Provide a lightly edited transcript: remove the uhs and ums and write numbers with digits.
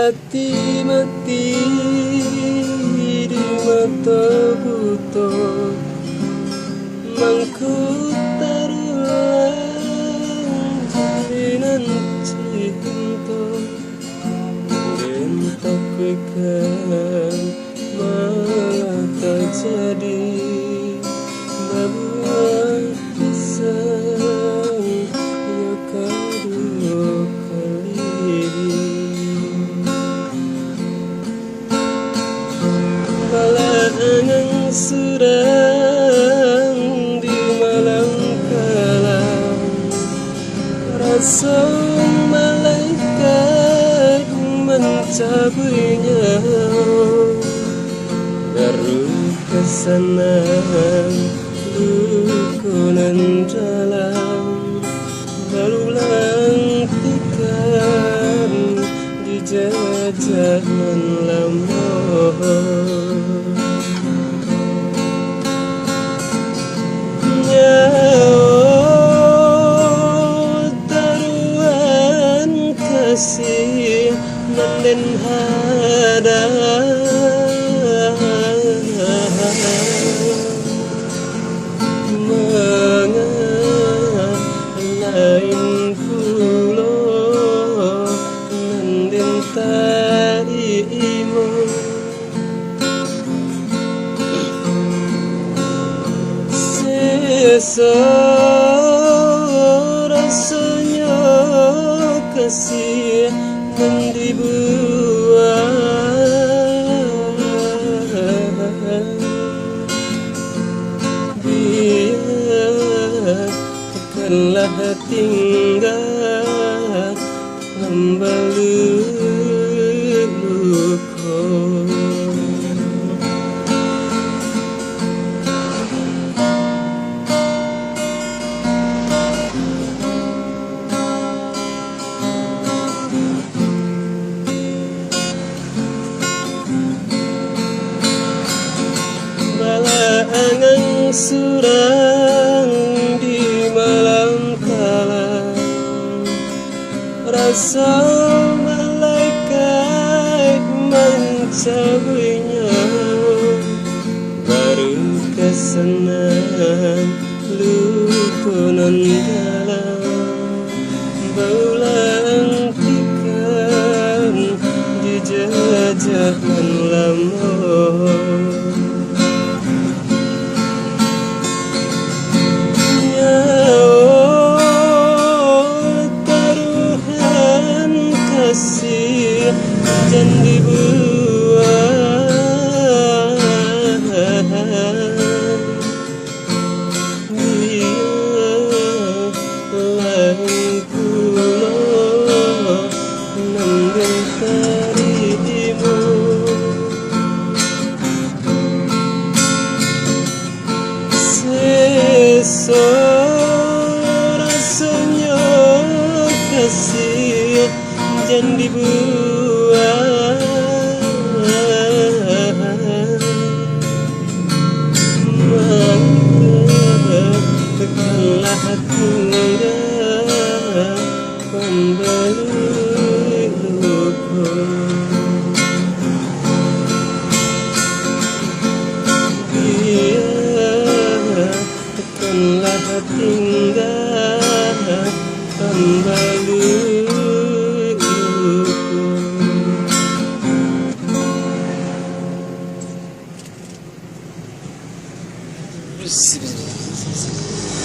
hati mati di mata buta, mangku tarulang jalinan cinta, dan tak kuikan malah tak jadi babuan pisang ya kedua kali. Balangan surang di malam kalam, rasa malaikat mencabutnya, baru kesana lukunan jalan, barulah tikan di jajanan lama. Taruhan kasih dan hada lain pulo nandin tarimu, rasanya kasih dan dibuat, biarkanlah tinggal membalut luka. Balangan surang di malam kalam, rasa malaikat mencabutnya, baru kesana lukunan dalam, baulan tikan di jajahan lama. Kasih dan dibuat, biar lain pulau nanding tarimu, rasanya kasih dan dibuat, maka tekanlah tinggal membalut luka. Biarkanlah tinggal membalut. Bismillah.